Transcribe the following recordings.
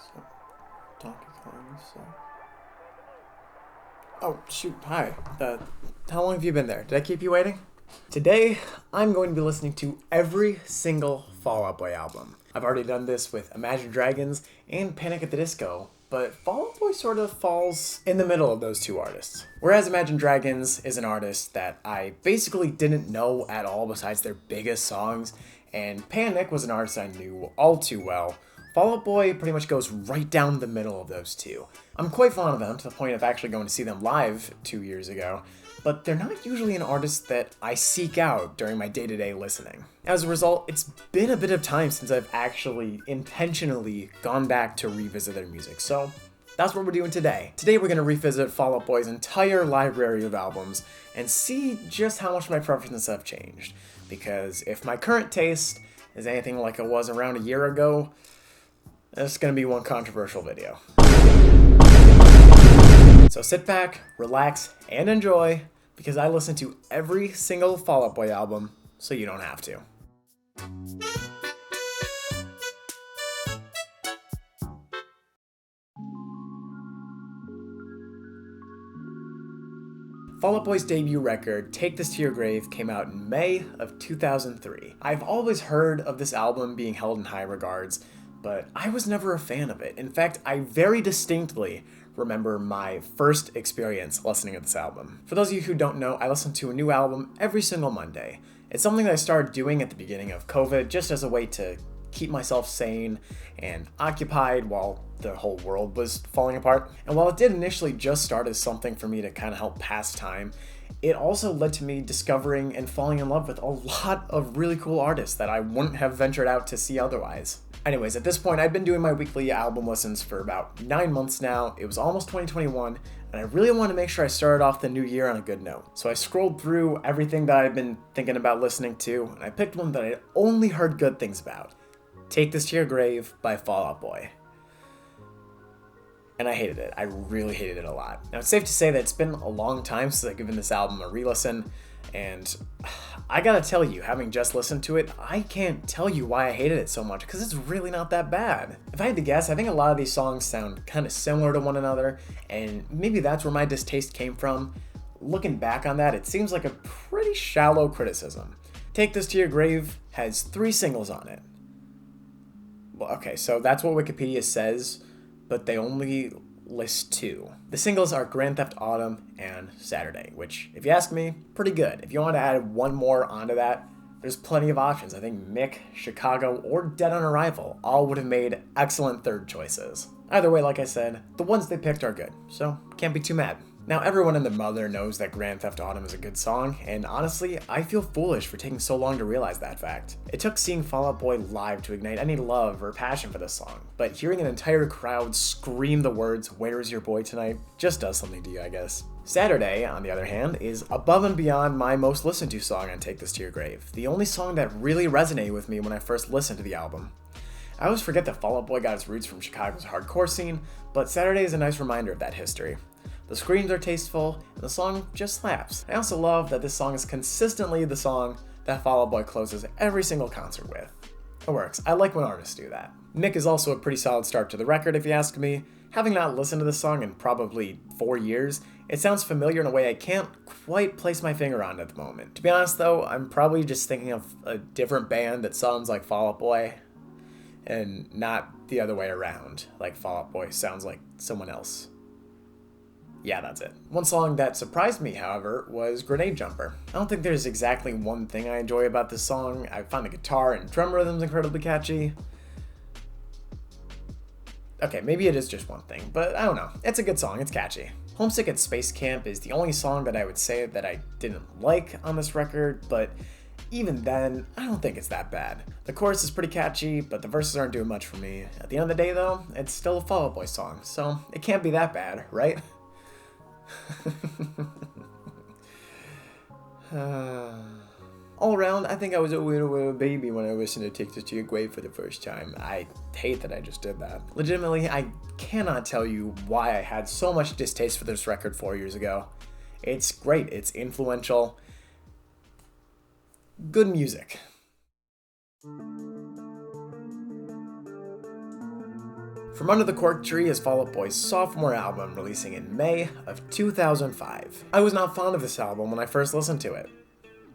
So, Donkey Kong, so... Oh, shoot, hi. How long have you been there? Did I keep you waiting? Today, I'm going to be listening to every single Fall Out Boy album. I've already done this with Imagine Dragons and Panic at the Disco, but Fall Out Boy sort of falls in the middle of those two artists. Whereas Imagine Dragons is an artist that I basically didn't know at all besides their biggest songs, and Panic was an artist I knew all too well, Fall Out Boy pretty much goes right down the middle of those two. I'm quite fond of them to the point of actually going to see them live 2 years ago, but they're not usually an artist that I seek out during my day-to-day listening. As a result, it's been a bit of time since I've actually intentionally gone back to revisit their music, so that's what we're doing today. Today we're going to revisit Fall Out Boy's entire library of albums and see just how much my preferences have changed. Because if my current taste is anything like it was around a year ago, it's going to be one controversial video. So sit back, relax, and enjoy, because I listen to every single Fall Out Boy album, so you don't have to. Fall Out Boy's debut record, Take This to Your Grave, came out in May of 2003. I've always heard of this album being held in high regards, but I was never a fan of it. In fact, I very distinctly remember my first experience listening to this album. For those of you who don't know, I listen to a new album every single Monday. It's something that I started doing at the beginning of COVID just as a way to keep myself sane and occupied while the whole world was falling apart. And while it did initially just start as something for me to kind of help pass time, it also led to me discovering and falling in love with a lot of really cool artists that I wouldn't have ventured out to see otherwise. Anyways, at this point, I've been doing my weekly album listens for about 9 months now. It was almost 2021, and I really wanted to make sure I started off the new year on a good note. So I scrolled through everything that I've been thinking about listening to, and I picked one that I only heard good things about. Take This to Your Grave by Fall Out Boy. And I hated it. I really hated it a lot. Now, it's safe to say that it's been a long time since I've given this album a re-listen, and I gotta tell you, having just listened to it, I can't tell you why I hated it so much, because it's really not that bad. If I had to guess, I think a lot of these songs sound kind of similar to one another, and maybe that's where my distaste came from. Looking back on that, it seems like a pretty shallow criticism. Take This to Your Grave has 3 singles on it. Well, okay, so that's what Wikipedia says, but they only list 2. The singles are Grand Theft Autumn and Saturday, which, if you ask me, pretty good. If you want to add one more onto that, there's plenty of options. I think Mick, Chicago, or Dead on Arrival all would have made excellent third choices. Either way, like I said, the ones they picked are good, so can't be too mad. Now, everyone and their mother knows that Grand Theft Autumn is a good song, and honestly, I feel foolish for taking so long to realize that fact. It took seeing Fall Out Boy live to ignite any love or passion for this song, but hearing an entire crowd scream the words, "Where's your boy tonight?" just does something to you, I guess. Saturday, on the other hand, is above and beyond my most listened to song on Take This to Your Grave, the only song that really resonated with me when I first listened to the album. I always forget that Fall Out Boy got its roots from Chicago's hardcore scene, but Saturday is a nice reminder of that history. The screams are tasteful, and the song just slaps. I also love that this song is consistently the song that Fall Out Boy closes every single concert with. It works. I like when artists do that. Mick is also a pretty solid start to the record, if you ask me. Having not listened to this song in probably 4 years, it sounds familiar in a way I can't quite place my finger on at the moment. To be honest though, I'm probably just thinking of a different band that sounds like Fall Out Boy, and not the other way around, like Fall Out Boy sounds like someone else. Yeah, that's it. One song that surprised me, however, was Grenade Jumper. I don't think there's exactly one thing I enjoy about this song. I find the guitar and drum rhythms incredibly catchy. Okay, maybe it is just one thing, but I don't know. It's a good song, it's catchy. Homesick at Space Camp is the only song that I would say that I didn't like on this record, but even then, I don't think it's that bad. The chorus is pretty catchy, but the verses aren't doing much for me. At the end of the day though, it's still a Fall Out Boy song, so it can't be that bad, right? All around, I think I was a little baby when I listened to Take This to Your Grave for the first time. I hate that I just did that. Legitimately, I cannot tell you why I had so much distaste for this record 4 years ago. It's great, it's influential. Good music. From Under the Cork Tree is Fall Out Boy's sophomore album, releasing in May of 2005. I was not fond of this album when I first listened to it.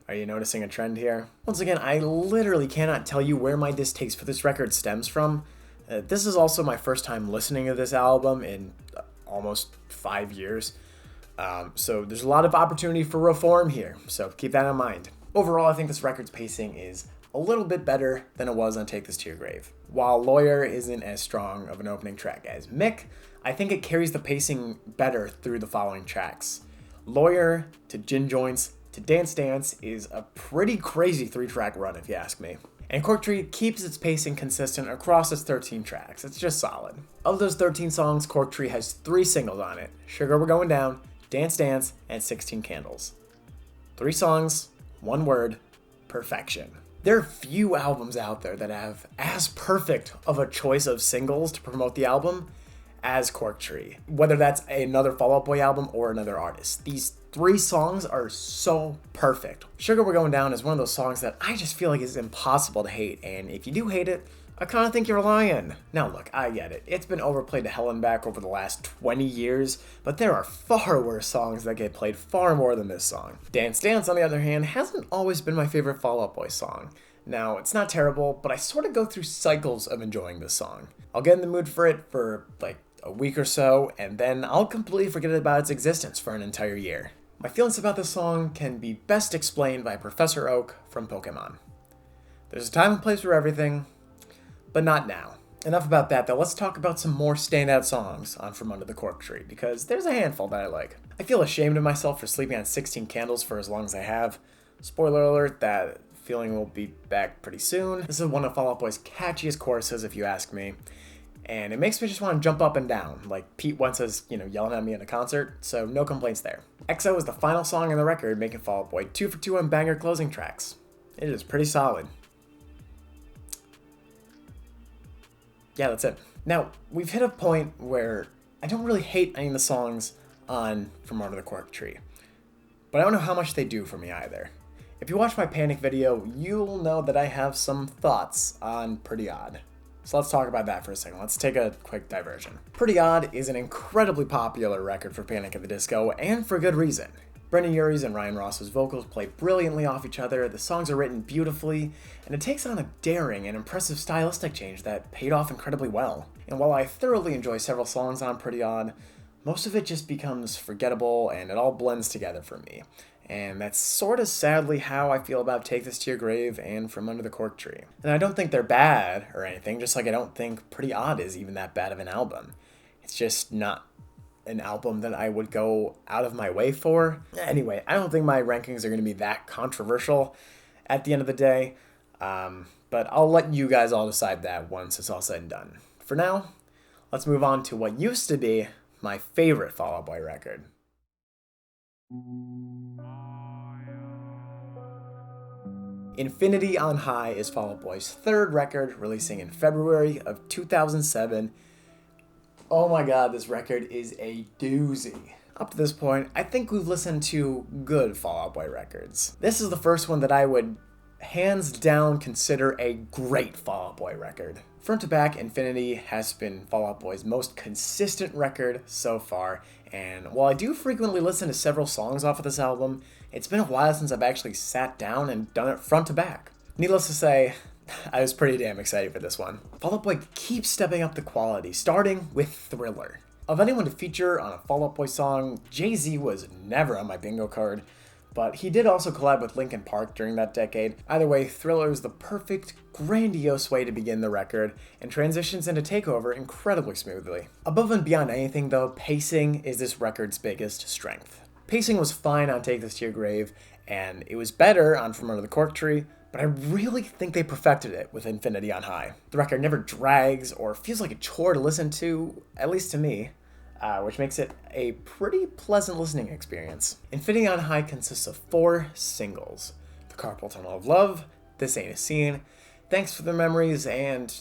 Are you noticing a trend here? Once again, I literally cannot tell you where my distaste for this record stems from. This is also my first time listening to this album in almost 5 years. So there's a lot of opportunity for reform here, so keep that in mind. Overall, I think this record's pacing is a little bit better than it was on Take This to Your Grave. While Lawyer isn't as strong of an opening track as Mick, I think it carries the pacing better through the following tracks. Lawyer to Gin Joints to Dance Dance is a pretty crazy 3-track run if you ask me. And Cork Tree keeps its pacing consistent across its 13 tracks. It's just solid. Of those 13 songs, Cork Tree has 3 singles on it: Sugar We're Going Down, Dance Dance, and 16 Candles. 3 songs, 1 word, perfection. There are few albums out there that have as perfect of a choice of singles to promote the album as Cork Tree, whether that's another Fall Out Boy album or another artist. These 3 songs are so perfect. Sugar We're Going Down is one of those songs that I just feel like is impossible to hate, and if you do hate it, I kind of think you're lying. Now look, I get it. It's been overplayed to hell and back over the last 20 years, but there are far worse songs that get played far more than this song. Dance Dance, on the other hand, hasn't always been my favorite Fall Out Boy song. Now, it's not terrible, but I sort of go through cycles of enjoying this song. I'll get in the mood for it for like a week or so, and then I'll completely forget about its existence for an entire year. My feelings about this song can be best explained by Professor Oak from Pokemon. There's a time and place for everything, but not now. Enough about that, though. Let's talk about some more standout songs on From Under the Cork Tree, because there's a handful that I like. I feel ashamed of myself for sleeping on 16 Candles for as long as I have. Spoiler alert, that feeling will be back pretty soon. This is one of Fall Out Boy's catchiest choruses, if you ask me. And it makes me just want to jump up and down, like Pete once was, yelling at me in a concert, so no complaints there. XO is the final song in the record, making Fall Out Boy 2 for 2 on banger closing tracks. It is pretty solid. Yeah, that's it. Now, we've hit a point where I don't really hate any of the songs on From Under the Cork Tree, but I don't know how much they do for me either. If you watch my Panic video, you'll know that I have some thoughts on Pretty Odd. So let's talk about that for a second. Let's take a quick diversion. Pretty Odd is an incredibly popular record for Panic at the Disco, and for good reason. Brendan Urie's and Ryan Ross's vocals play brilliantly off each other, the songs are written beautifully, and it takes on a daring and impressive stylistic change that paid off incredibly well. And while I thoroughly enjoy several songs on Pretty Odd, most of it just becomes forgettable and it all blends together for me. And that's sort of sadly how I feel about Take This to Your Grave and From Under the Cork Tree. And I don't think they're bad or anything, just like I don't think Pretty Odd is even that bad of an album. It's just not an album that I would go out of my way for. Anyway, I don't think my rankings are going to be that controversial at the end of the day, but I'll let you guys all decide that once it's all said and done. For now, let's move on to what used to be my favorite Fall Out Boy record. Infinity on High is Fall Out Boy's 3rd record, releasing in February of 2007. Oh my god, this record is a doozy. Up to this point, I think we've listened to good Fall Out Boy records. This is the first one that I would hands down consider a great Fall Out Boy record. Front to back, Infinity has been Fall Out Boy's most consistent record so far, and while I do frequently listen to several songs off of this album, it's been a while since I've actually sat down and done it front to back. Needless to say, I was pretty damn excited for this one. Fall Out Boy keeps stepping up the quality, starting with Thriller. Of anyone to feature on a Fall Out Boy song, Jay-Z was never on my bingo card, but he did also collab with Linkin Park during that decade. Either way, Thriller is the perfect, grandiose way to begin the record, and transitions into Takeover incredibly smoothly. Above and beyond anything though, pacing is this record's biggest strength. Pacing was fine on Take This to Your Grave, and it was better on From Under the Cork Tree, but I really think they perfected it with Infinity on High. The record never drags or feels like a chore to listen to, at least to me, which makes it a pretty pleasant listening experience. Infinity on High consists of 4 singles: The Carpal Tunnel of Love, This Ain't a Scene, Thanks for the Memories, and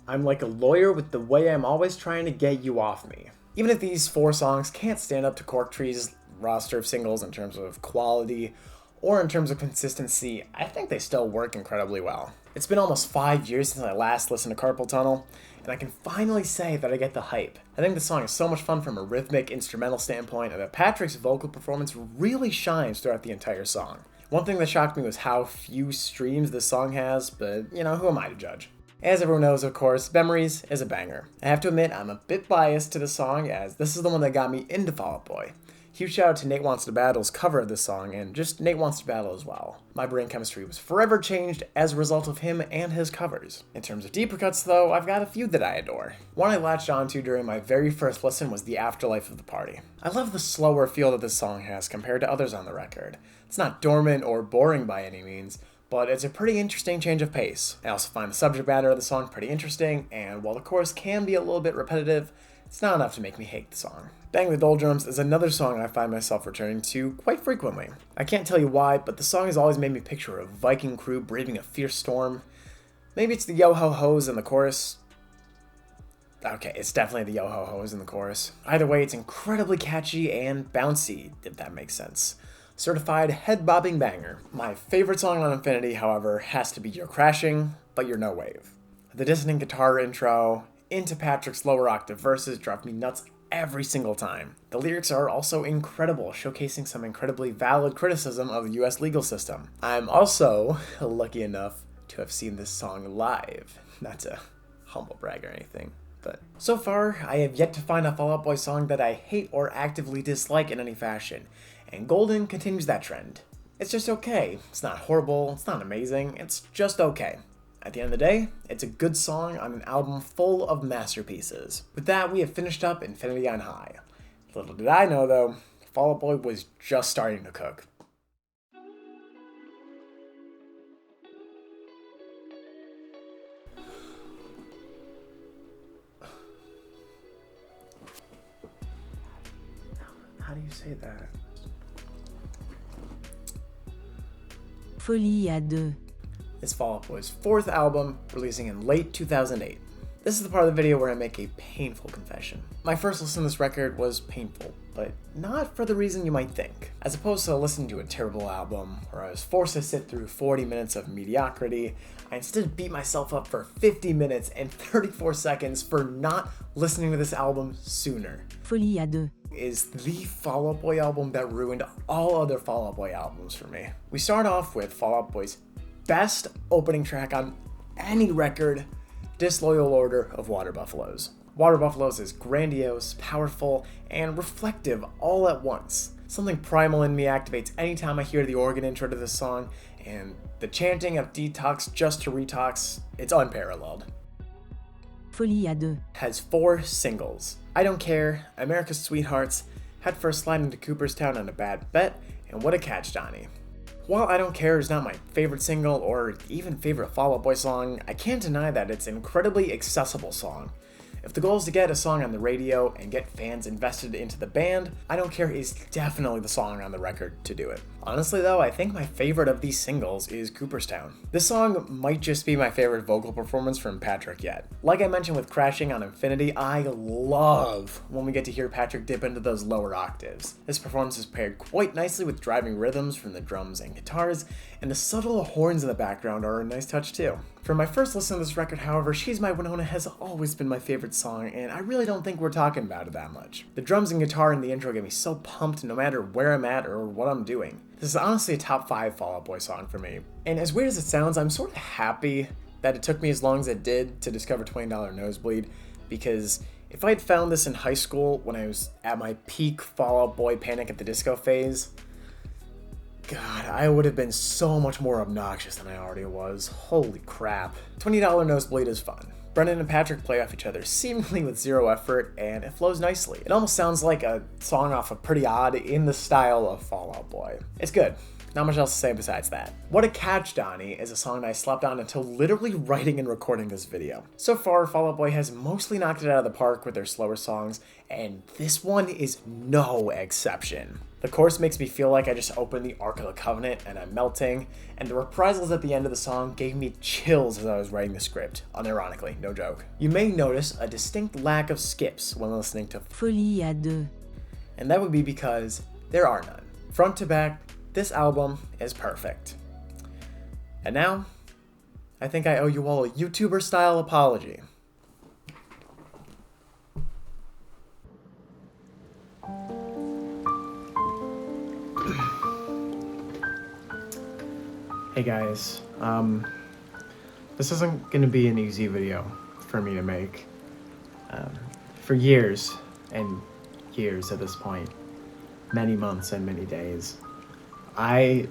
I'm Like a Lawyer with the Way I'm Always Trying to Get You Off Me. Even if these 4 songs can't stand up to Cork Tree's roster of singles in terms of quality or in terms of consistency, I think they still work incredibly well. It's been almost 5 years since I last listened to Carpal Tunnel, and I can finally say that I get the hype. I think the song is so much fun from a rhythmic, instrumental standpoint, and that Patrick's vocal performance really shines throughout the entire song. One thing that shocked me was how few streams this song has, but you know, who am I to judge? As everyone knows, of course, Memories is a banger. I have to admit, I'm a bit biased to the song, as this is the one that got me into Fall Out Boy. Huge shout out to Nate Wants to Battle's cover of this song, and just Nate Wants to Battle as well. My brain chemistry was forever changed as a result of him and his covers. In terms of deeper cuts though, I've got a few that I adore. One I latched onto during my very first listen was The Afterlife of the Party. I love the slower feel that this song has compared to others on the record. It's not dormant or boring by any means, but it's a pretty interesting change of pace. I also find the subject matter of the song pretty interesting, and while the chorus can be a little bit repetitive, it's not enough to make me hate the song. Bang the Doldrums is another song I find myself returning to quite frequently. I can't tell you why, but the song has always made me picture a Viking crew braving a fierce storm. Maybe it's the yo-ho-hos in the chorus. Okay, it's definitely the yo-ho-hos in the chorus. Either way, it's incredibly catchy and bouncy, if that makes sense. Certified head-bobbing banger. My favorite song on Infinity, however, has to be You're Crashing, but You're No Wave. The dissonant guitar intro into Patrick's lower octave verses drive me nuts every single time. The lyrics are also incredible, showcasing some incredibly valid criticism of the US legal system. I'm also lucky enough to have seen this song live. Not to humble brag or anything, but so far I have yet to find a Fall Out Boy song that I hate or actively dislike in any fashion, and Golden continues that trend. It's just okay. It's not horrible, it's not amazing, it's just okay. At the end of the day, it's a good song on an album full of masterpieces. With that, we have finished up Infinity on High. Little did I know though, Fall Out Boy was just starting to cook. How do you say that? Folie à deux. It's Fall Out Boy's 4th album, releasing in late 2008. This is the part of the video where I make a painful confession. My first listen to this record was painful, but not for the reason you might think. As opposed to listening to a terrible album, where I was forced to sit through 40 minutes of mediocrity, I instead beat myself up for 50 minutes and 34 seconds for not listening to this album sooner. Folie à deux Is the Fall Out Boy album that ruined all other Fall Out Boy albums for me. We start off with Fall Out Boy's best opening track on any record, Disloyal Order of Water Buffaloes. Water Buffaloes is grandiose, powerful, and reflective all at once. Something primal in me activates anytime I hear the organ intro to this song, and the chanting of Detox just to Retox, it's unparalleled. Folie à deux Has 4 singles: I Don't Care, America's Sweethearts, Head First Slide into Cooperstown on a Bad Bet, and What a Catch, Donnie. While I Don't Care is not my favorite single or even favorite Fall Out Boy song, I can't deny that it's an incredibly accessible song. If the goal is to get a song on the radio and get fans invested into the band, I Don't Care is definitely the song on the record to do it. Honestly though, I think my favorite of these singles is Cooperstown. This song might just be my favorite vocal performance from Patrick yet. Like I mentioned with Crashing on Infinity, I love when we get to hear Patrick dip into those lower octaves. This performance is paired quite nicely with driving rhythms from the drums and guitars, and the subtle horns in the background are a nice touch too. For my first listen to this record, however, She's My Winona has always been my favorite song, and I really don't think we're talking about it that much. The drums and guitar in the intro get me so pumped no matter where I'm at or what I'm doing. This is honestly a top 5 Fall Out Boy song for me. And as weird as it sounds, I'm sort of happy that it took me as long as it did to discover $20 Nosebleed, because if I had found this in high school when I was at my peak Fall Out Boy Panic at the Disco phase, God, I would have been so much more obnoxious than I already was. Holy crap. $20 Nosebleed is fun. Brendan and Patrick play off each other seemingly with zero effort, and it flows nicely. It almost sounds like a song off of Pretty Odd in the style of Fall Out Boy. It's good. Not much else to say besides that. What a Catch, Donnie is a song that I slept on until literally writing and recording this video. So far, Fall Out Boy has mostly knocked it out of the park with their slower songs, and this one is no exception. The chorus makes me feel like I just opened the Ark of the Covenant and I'm melting, and the reprisals at the end of the song gave me chills as I was writing the script, unironically, no joke. You may notice a distinct lack of skips when listening to Folie à deux and that would be because there are none. Front to back, this album is perfect. And now, I think I owe you all a YouTuber-style apology. Hey guys, this isn't gonna be an easy video for me to make. For years and years at this point, many months and many days, I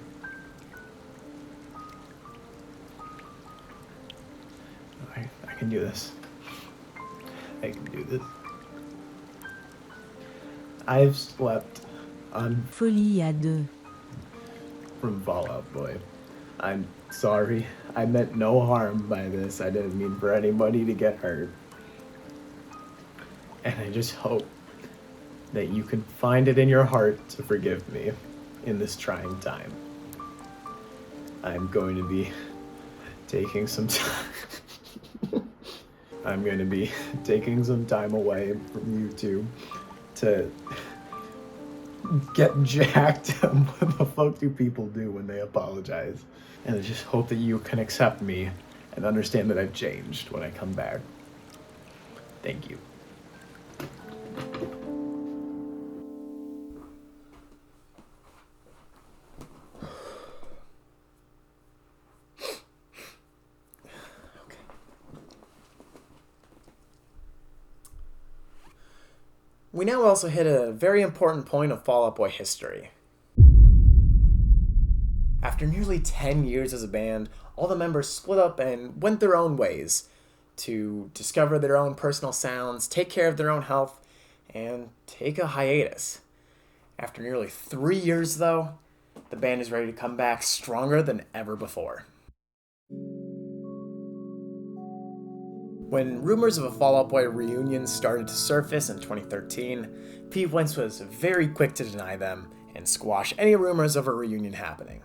can do this. I can do this. I've slept on Folie à deux. from Fall Out Boy. I'm sorry. I meant no harm by this. I didn't mean for anybody to get hurt. And I just hope that you can find it in your heart to forgive me in this trying time. I'm going to be taking some time. I'm going to be taking some time away from YouTube to get jacked. What the fuck do people do when they apologize? And I just hope that you can accept me and understand that I've changed when I come back. Thank you. We now also hit a very important point of Fall Out Boy history. After nearly 10 years as a band, all the members split up and went their own ways to discover their own personal sounds, take care of their own health, and take a hiatus. After nearly 3 years, though, the band is ready to come back stronger than ever before. When rumors of a Fall Out Boy reunion started to surface in 2013, Pete Wentz was very quick to deny them and squash any rumors of a reunion happening.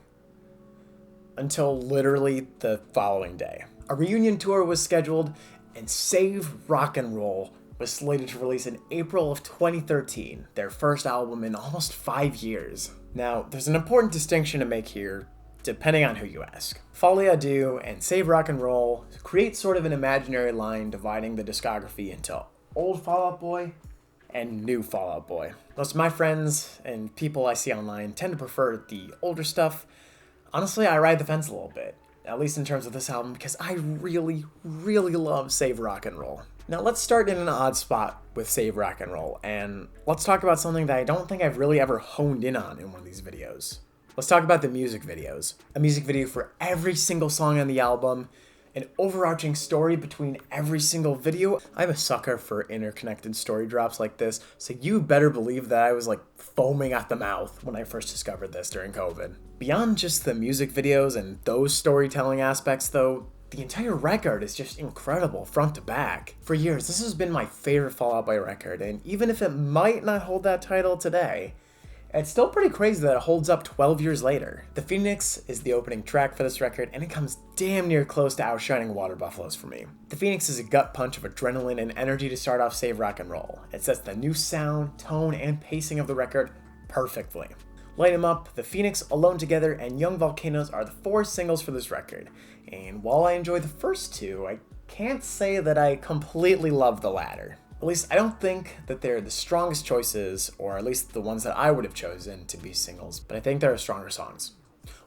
Until literally the following day. A reunion tour was scheduled, and Save Rock and Roll was slated to release in April of 2013, their first album in almost 5 years. Now, there's an important distinction to make here, depending on who you ask. Folie à Deux and Save Rock and Roll create sort of an imaginary line dividing the discography into old Fall Out Boy and new Fall Out Boy. Most of my friends and people I see online tend to prefer the older stuff. Honestly, I ride the fence a little bit, at least in terms of this album, because I really, really love Save Rock and Roll. Now let's start in an odd spot with Save Rock and Roll, and let's talk about something that I don't think I've really ever honed in on in one of these videos. Let's talk about the music videos. A music video for every single song on the album, an overarching story between every single video. I'm a sucker for interconnected story drops like this, so you better believe that I was like foaming at the mouth when I first discovered this during COVID. Beyond just the music videos and those storytelling aspects though, the entire record is just incredible front to back. For years, this has been my favorite Fall Out Boy record, and even if it might not hold that title today, it's still pretty crazy that it holds up 12 years later. The Phoenix is the opening track for this record, and it comes damn near close to outshining Water Buffaloes for me. The Phoenix is a gut punch of adrenaline and energy to start off Save Rock and Roll. It sets the new sound, tone, and pacing of the record perfectly. Light 'Em Up, The Phoenix, Alone Together, and Young Volcanoes are the 4 singles for this record. And while I enjoy the first 2, I can't say that I completely love the latter. At least I don't think that they're the strongest choices, or at least the ones that I would have chosen to be singles, but I think there are stronger songs.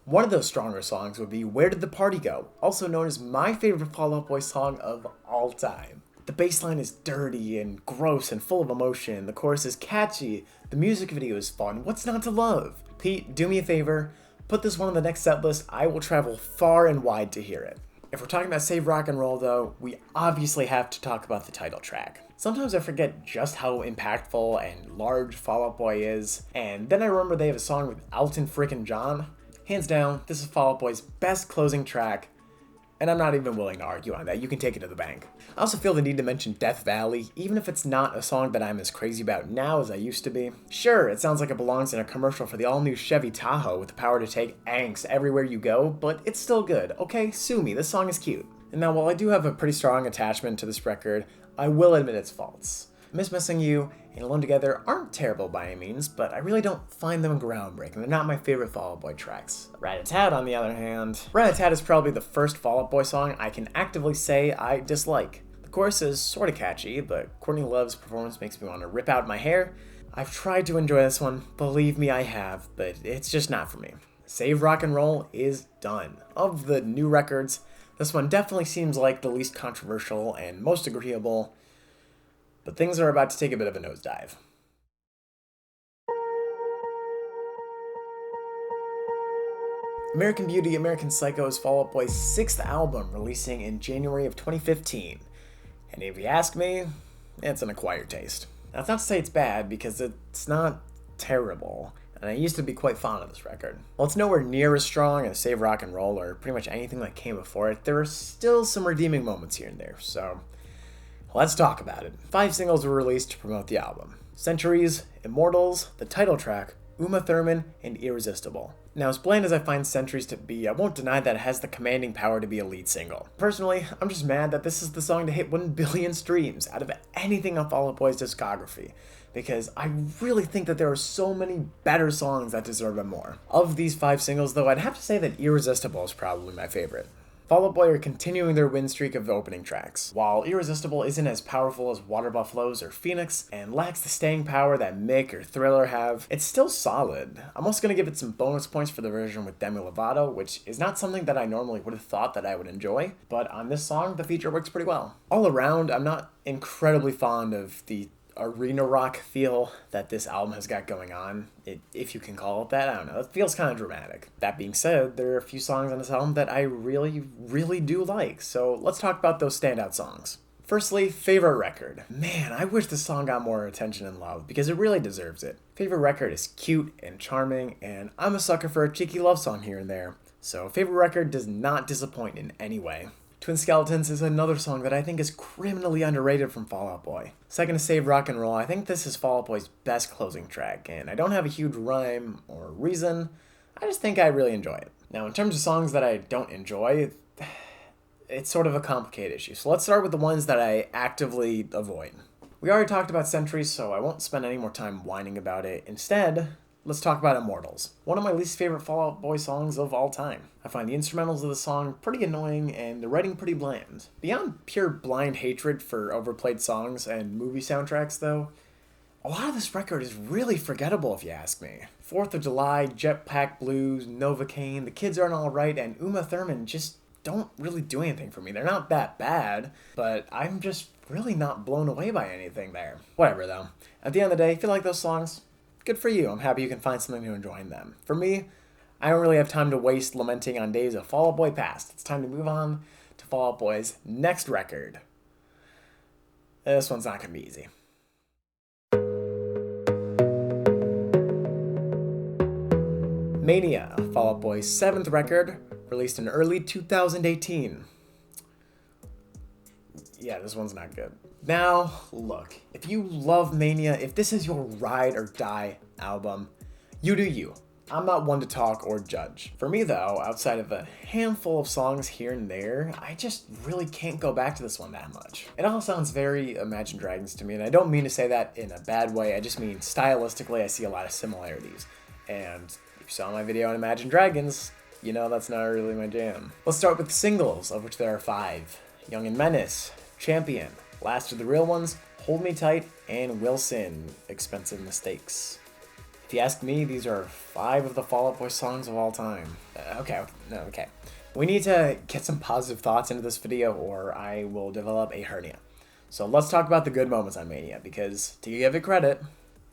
One of those stronger songs would be Where Did the Party Go?, also known as my favorite Fall Out Boy song of all time. The bass line is dirty and gross and full of emotion, the chorus is catchy, the music video is fun, what's not to love? Pete, do me a favor, put this one on the next set list, I will travel far and wide to hear it. If we're talking about Save Rock and Roll though, we obviously have to talk about the title track. Sometimes I forget just how impactful and large Fall Out Boy is, and then I remember they have a song with Elton frickin' John. Hands down, this is Fall Out Boy's best closing track, and I'm not even willing to argue on that. You can take it to the bank. I also feel the need to mention Death Valley, even if it's not a song that I'm as crazy about now as I used to be. Sure, it sounds like it belongs in a commercial for the all-new Chevy Tahoe with the power to take angst everywhere you go, but it's still good. Okay, sue me, this song is cute. And now while I do have a pretty strong attachment to this record, I will admit its faults. Miss Missing You and Alone Together aren't terrible by any means, but I really don't find them groundbreaking. They're not my favorite Fall Out Boy tracks. Rat-a-tat, on the other hand, Rat-a-tat is probably the first Fall Out Boy song I can actively say I dislike. The chorus is sorta catchy, but Courtney Love's performance makes me want to rip out my hair. I've tried to enjoy this one, believe me I have, but it's just not for me. Save Rock and Roll is done. Of the new records, this one definitely seems like the least controversial and most agreeable, but things are about to take a bit of a nosedive. American Beauty, American Psycho is Fall Out Boy's 6th album, releasing in January of 2015. And if you ask me, it's an acquired taste. Now, it's not to say it's bad, because it's not terrible, and I used to be quite fond of this record. While it's nowhere near as strong as Save Rock and Roll or pretty much anything that came before it, there are still some redeeming moments here and there, so let's talk about it. 5 singles were released to promote the album: Centuries, Immortals, the title track, Uma Thurman, and Irresistible. Now, as bland as I find Centuries to be, I won't deny that it has the commanding power to be a lead single. Personally, I'm just mad that this is the song to hit 1 billion streams out of anything on Fall Out Boy's discography, because I really think that there are so many better songs that deserve it more. Of these 5 singles, though, I'd have to say that Irresistible is probably my favorite. Fall Out Boy are continuing their win streak of opening tracks. While Irresistible isn't as powerful as Water Buffaloes or Phoenix, and lacks the staying power that Mick or Thriller have, it's still solid. I'm also going to give it some bonus points for the version with Demi Lovato, which is not something that I normally would have thought that I would enjoy, but on this song, the feature works pretty well. All around, I'm not incredibly fond of the arena rock feel that this album has got going on, if you can call it that. I don't know, it feels kind of dramatic. That being said, there are a few songs on this album that I really do like, so let's talk about those standout songs. Firstly, Favorite Record. Man, I wish this song got more attention and love, because it really deserves it. Favorite Record is cute and charming, and I'm a sucker for a cheeky love song here and there, so Favorite Record does not disappoint in any way. Twin Skeletons is another song that I think is criminally underrated from Fall Out Boy. Second to Save Rock and Roll, I think this is Fall Out Boy's best closing track, and I don't have a huge rhyme or reason, I just think I really enjoy it. Now, in terms of songs that I don't enjoy, it's sort of a complicated issue, so let's start with the ones that I actively avoid. We already talked about Centuries, so I won't spend any more time whining about it. Instead, let's talk about Immortals, one of my least favorite Fall Out Boy songs of all time. I find the instrumentals of the song pretty annoying and the writing pretty bland. Beyond pure blind hatred for overplayed songs and movie soundtracks, though, a lot of this record is really forgettable if you ask me. 4th of July, Jetpack Blues, Novocaine, The Kids Aren't Alright, and Uma Thurman just don't really do anything for me. They're not that bad, but I'm just really not blown away by anything there. Whatever though. At the end of the day, if you like those songs, good for you. I'm happy you can find something to enjoy in them. For me, I don't really have time to waste lamenting on days of Fall Out Boy past. It's time to move on to Fall Out Boy's next record. This one's not gonna be easy. Mania, Fall Out Boy's 7th record, released in early 2018. Yeah, this one's not good. Now, look, if you love Mania, if this is your ride or die album, you do you. I'm not one to talk or judge. For me though, outside of a handful of songs here and there, I just really can't go back to this one that much. It all sounds very Imagine Dragons to me, and I don't mean to say that in a bad way, I just mean stylistically I see a lot of similarities. And if you saw my video on Imagine Dragons, you know that's not really my jam. Let's start with the singles, of which there are 5. Young and Menace, Champion, Last of the Real Ones, Hold Me Tight, and Wilson, Expensive Mistakes. If you ask me, these are 5 of the Fall Out Boy songs of all time. Okay. We need to get some positive thoughts into this video or I will develop a hernia. So let's talk about the good moments on Mania, because to give it credit,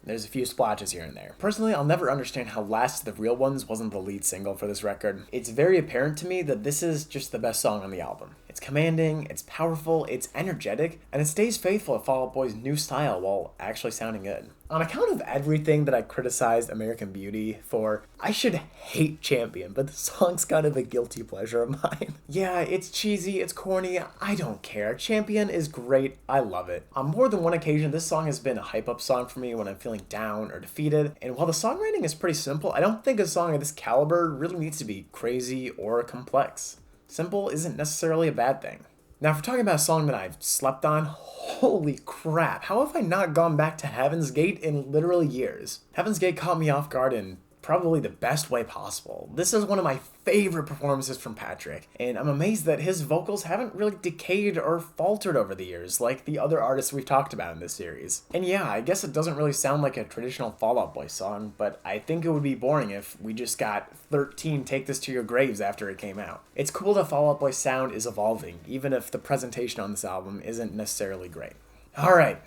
there's a few splotches here and there. Personally, I'll never understand how Last of the Real Ones wasn't the lead single for this record. It's very apparent to me that this is just the best song on the album. It's commanding, it's powerful, it's energetic, and it stays faithful to Fall Out Boy's new style while actually sounding good. On account of everything that I criticized American Beauty for, I should hate Champion, but the song's kind of a guilty pleasure of mine. Yeah, it's cheesy, it's corny, I don't care. Champion is great, I love it. On more than one occasion, this song has been a hype-up song for me when I'm feeling down or defeated, and while the songwriting is pretty simple, I don't think a song of this caliber really needs to be crazy or complex. Simple isn't necessarily a bad thing. Now, if we're talking about a song that I've slept on, holy crap, how have I not gone back to Heaven's Gate in literally years? Heaven's Gate caught me off guard in probably the best way possible. This is one of my favorite performances from Patrick, and I'm amazed that his vocals haven't really decayed or faltered over the years like the other artists we've talked about in this series. And yeah, I guess it doesn't really sound like a traditional Fall Out Boy song, but I think it would be boring if we just got 13 Take This to Your Graves after it came out. It's cool that Fall Out Boy's sound is evolving, even if the presentation on this album isn't necessarily great. Alright,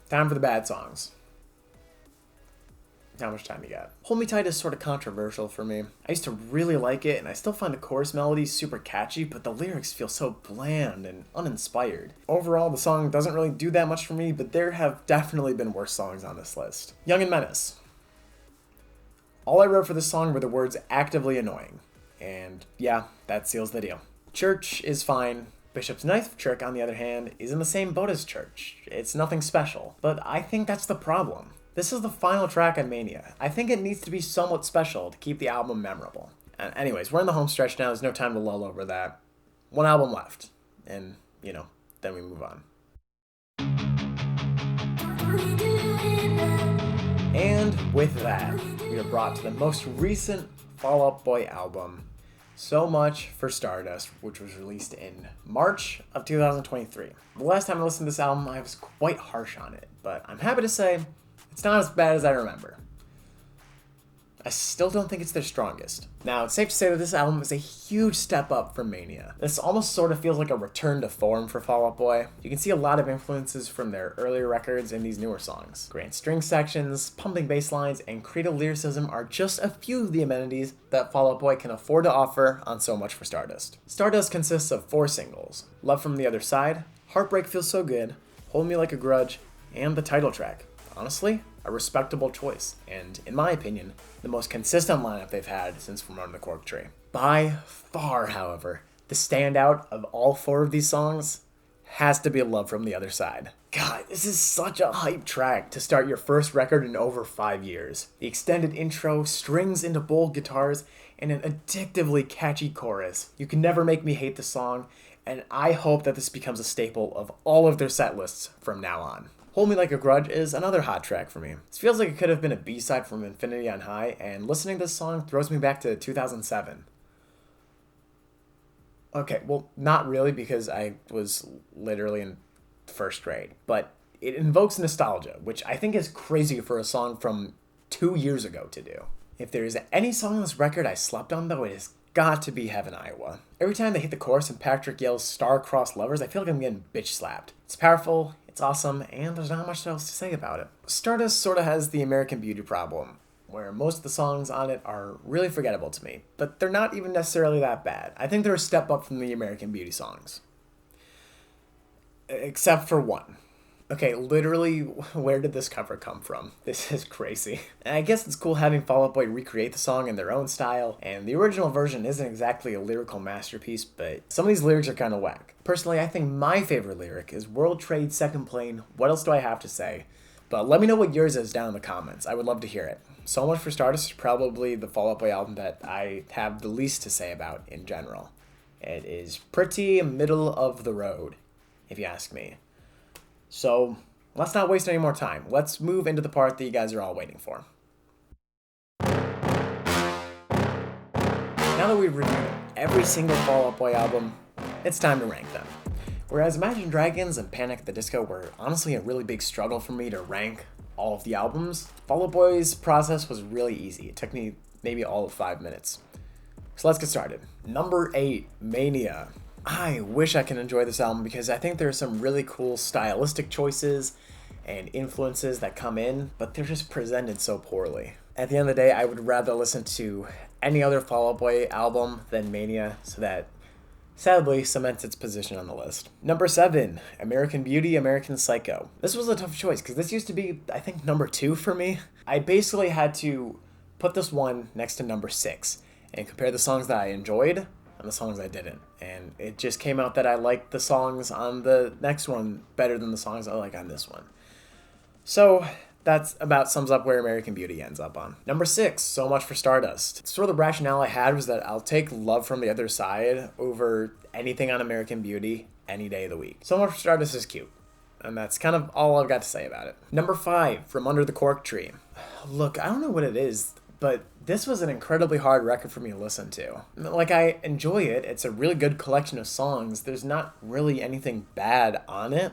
time for the bad songs. How much time you got? Hold Me Tight is sort of controversial for me. I used to really like it, and I still find the chorus melody super catchy, but the lyrics feel so bland and uninspired. Overall, the song doesn't really do that much for me, but there have definitely been worse songs on this list. Young and Menace. All I wrote for this song were the words actively annoying. And yeah, that seals the deal. Church is fine. Bishop's Knife Trick, on the other hand, is in the same boat as Church. It's nothing special, but I think that's the problem. This is the final track on Mania. I think it needs to be somewhat special to keep the album memorable. Anyways, we're in the home stretch now. There's no time to lull over that. One album left. And, then we move on. And with that, we are brought to the most recent Fall Out Boy album, So Much for Stardust, which was released in March of 2023. The last time I listened to this album, I was quite harsh on it, but I'm happy to say it's not as bad as I remember. I still don't think it's their strongest. Now, it's safe to say that this album is a huge step up from Mania. This almost sort of feels like a return to form for Fall Out Boy. You can see a lot of influences from their earlier records in these newer songs. Grand string sections, pumping bass lines, and creative lyricism are just a few of the amenities that Fall Out Boy can afford to offer on So Much for Stardust. Stardust consists of 4 singles: Love from the Other Side, Heartbreak Feels So Good, Hold Me Like a Grudge, and the title track. Honestly, a respectable choice, and in my opinion, the most consistent lineup they've had since From Under the Cork Tree. By far, however, the standout of all 4 of these songs has to be Love from the Other Side. God, this is such a hype track to start your first record in over 5 years. The extended intro, strings into bold guitars, and an addictively catchy chorus. You can never make me hate the song, and I hope that this becomes a staple of all of their set lists from now on. Hold Me Like a Grudge is another hot track for me. This feels like it could have been a B-side from Infinity on High, and listening to this song throws me back to 2007. Okay, well, not really, because I was literally in first grade, but it invokes nostalgia, which I think is crazy for a song from 2 years ago to do. If there is any song on this record I slept on, though, it has got to be Heaven, Iowa. Every time they hit the chorus and Patrick yells "Star-crossed lovers," I feel like I'm getting bitch slapped. It's powerful, it's awesome, and there's not much else to say about it. Stardust sort of has the American Beauty problem, where most of the songs on it are really forgettable to me, but they're not even necessarily that bad. I think they're a step up from the American Beauty songs. Except for one. Okay, literally, where did this cover come from? This is crazy. And I guess it's cool having Fall Out Boy recreate the song in their own style, and the original version isn't exactly a lyrical masterpiece, but some of these lyrics are kind of whack. Personally, I think my favorite lyric is World Trade Second Plane, What Else Do I Have to Say? But let me know what yours is down in the comments. I would love to hear it. So Much for Stardust is probably the Fall Out Boy album that I have the least to say about in general. It is pretty middle of the road, if you ask me. So, let's not waste any more time. Let's move into the part that you guys are all waiting for. Now that we've reviewed every single Fall Out Boy album, it's time to rank them. Whereas Imagine Dragons and Panic at the Disco were honestly a really big struggle for me to rank all of the albums, Fall Out Boy's process was really easy. It took me maybe all of 5 minutes. So let's get started. Number 8, Mania. I wish I can enjoy this album because I think there are some really cool stylistic choices and influences that come in, but they're just presented so poorly. At the end of the day, I would rather listen to any other Fall Out Boy album than Mania, so that sadly cements its position on the list. Number 7, American Beauty, American Psycho. This was a tough choice because this used to be, I think, number 2 for me. I basically had to put this one next to number 6 and compare the songs that I enjoyed and the songs I didn't. And it just came out that I liked the songs on the next one better than the songs I like on this one. So That's about sums up where American Beauty ends up on. Number 6, So Much for Stardust. Sort of the rationale I had was that I'll take Love from the Other Side over anything on American Beauty any day of the week. So Much for Stardust is cute. And that's kind of all I've got to say about it. Number 5, From Under the Cork Tree. Look, I don't know what it is, but this was an incredibly hard record for me to listen to. Like, I enjoy it. It's a really good collection of songs. There's not really anything bad on it.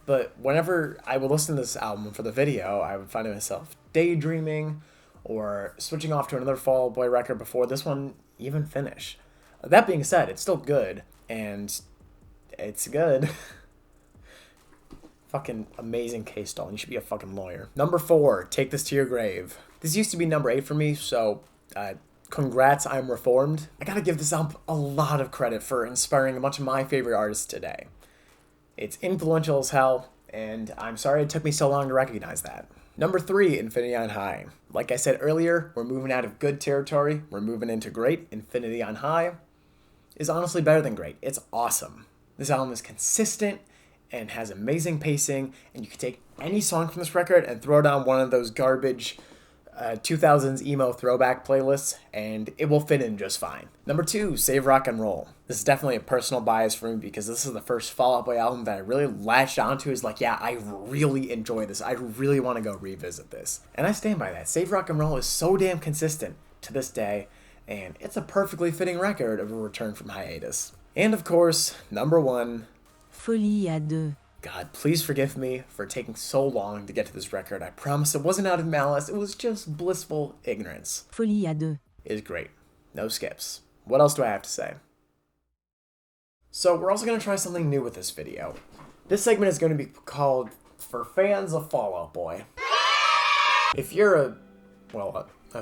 But whenever I would listen to this album for the video, I would find myself daydreaming or switching off to another Fall Out Boy record before this one even finished. That being said, it's still good, and it's good. Fucking amazing case stall. You should be a fucking lawyer. Number 4, Take This to Your Grave. This used to be number 8 for me, so congrats, I'm reformed. I gotta give this album a lot of credit for inspiring a bunch of my favorite artists today. It's influential as hell, and I'm sorry it took me so long to recognize that. Number 3, Infinity on High. Like I said earlier, we're moving out of good territory. We're moving into great. Infinity on High is honestly better than great. It's awesome. This album is consistent and has amazing pacing, and you can take any song from this record and throw it on one of those garbage 2000s emo throwback playlists, and it will fit in just fine. Number 2, Save Rock and Roll. This is definitely a personal bias for me because this is the first Fall Out Boy album that I really latched onto. Is like, yeah, I really enjoy this. I really want to go revisit this. And I stand by that. Save Rock and Roll is so damn consistent to this day, and it's a perfectly fitting record of a return from hiatus. And of course, number 1, Folie à deux. God, please forgive me for taking so long to get to this record. I promise it wasn't out of malice. It was just blissful ignorance. Folie à deux. It is great. No skips. What else do I have to say? So we're also going to try something new with this video. This segment is going to be called For Fans of Fall Out Boy. If you're a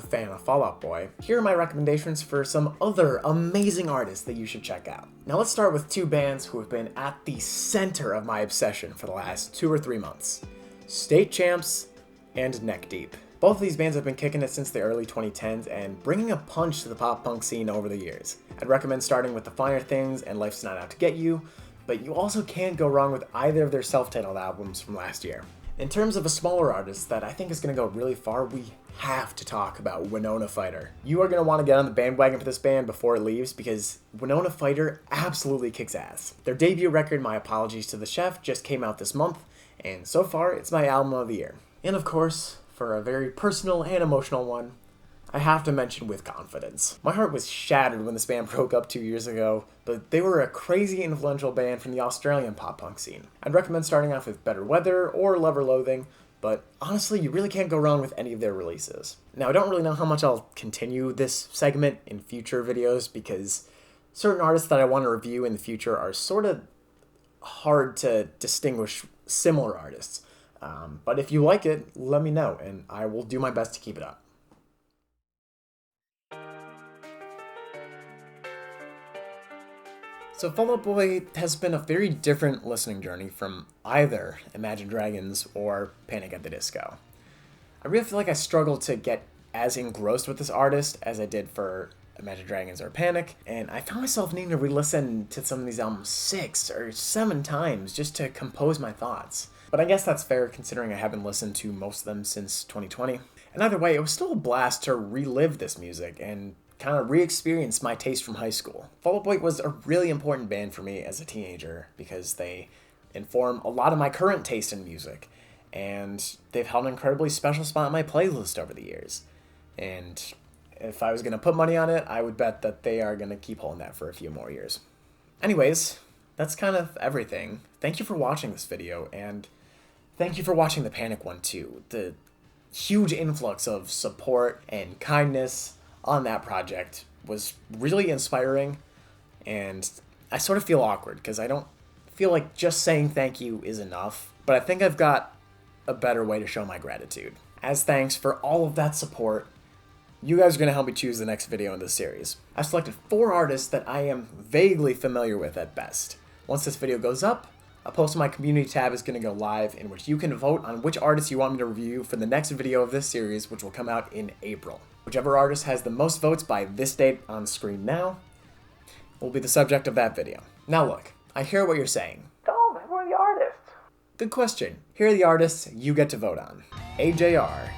fan of Fall Out Boy, here are my recommendations for some other amazing artists that you should check out. Now let's start with 2 bands who have been at the center of my obsession for the last 2 or 3 months. State Champs and Neck Deep. Both of these bands have been kicking it since the early 2010s and bringing a punch to the pop punk scene over the years. I'd recommend starting with The Finer Things and Life's Not Out to Get You, but you also can't go wrong with either of their self-titled albums from last year. In terms of a smaller artist that I think is going to go really far, we have to talk about Winona Fighter. You are going to want to get on the bandwagon for this band before it leaves because Winona Fighter absolutely kicks ass. Their debut record, My Apologies to the Chef, just came out this month, and so far it's my album of the year. And of course, for a very personal and emotional one, I have to mention With Confidence. My heart was shattered when this band broke up 2 years ago, but they were a crazy influential band from the Australian pop punk scene. I'd recommend starting off with Better Weather or Love or Loathing, but honestly, you really can't go wrong with any of their releases. Now, I don't really know how much I'll continue this segment in future videos because certain artists that I want to review in the future are sort of hard to distinguish similar artists. But if you like it, let me know, and I will do my best to keep it up. So Fall Out Boy has been a very different listening journey from either Imagine Dragons or Panic at the Disco. I really feel like I struggled to get as engrossed with this artist as I did for Imagine Dragons or Panic, and I found myself needing to re-listen to some of these albums 6 or 7 times just to compose my thoughts. But I guess that's fair considering I haven't listened to most of them since 2020. And either way, it was still a blast to relive this music and kind of re-experience my taste from high school. Fall Out Boy was a really important band for me as a teenager because they inform a lot of my current taste in music, and they've held an incredibly special spot in my playlist over the years. And if I was going to put money on it, I would bet that they are going to keep holding that for a few more years. Anyways, that's kind of everything. Thank you for watching this video, and thank you for watching the Panic one too. The huge influx of support and kindness on that project was really inspiring, and I sort of feel awkward because I don't feel like just saying thank you is enough, but I think I've got a better way to show my gratitude. As thanks for all of that support, you guys are going to help me choose the next video in this series. I've selected 4 artists that I am vaguely familiar with at best. Once this video goes up, a post on my community tab is going to go live in which you can vote on which artists you want me to review for the next video of this series, which will come out in April. Whichever artist has the most votes by this date on screen now will be the subject of that video. Now look, I hear what you're saying. Don't, who are the artists? Good question. Here are the artists you get to vote on. AJR,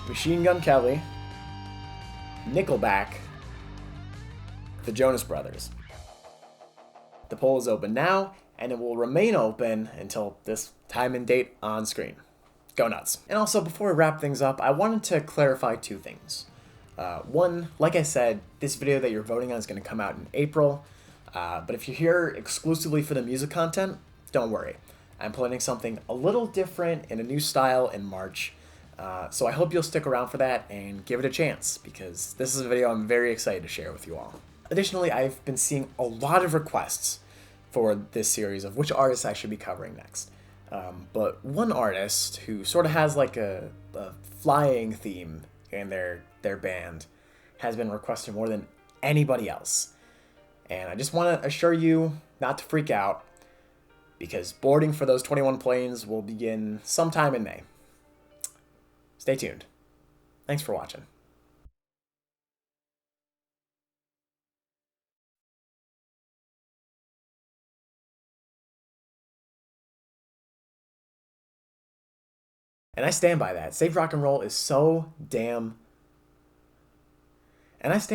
Machine Gun Kelly, Nickelback, the Jonas Brothers. The poll is open now, and it will remain open until this time and date on screen. Go nuts. And also, before we wrap things up, I wanted to clarify two things. One, like I said, this video that you're voting on is going to come out in April, but if you're here exclusively for the music content, don't worry. I'm planning something a little different in a new style in March, so I hope you'll stick around for that and give it a chance, because this is a video I'm very excited to share with you all. Additionally, I've been seeing a lot of requests for this series of which artists I should be covering next. But one artist who sort of has like a flying theme in their band has been requested more than anybody else. And I just want to assure you not to freak out, because boarding for those 21 planes will begin sometime in May. Stay tuned. Thanks for watching. And I stand by that. Safe Rock and Roll is so damn... And I stand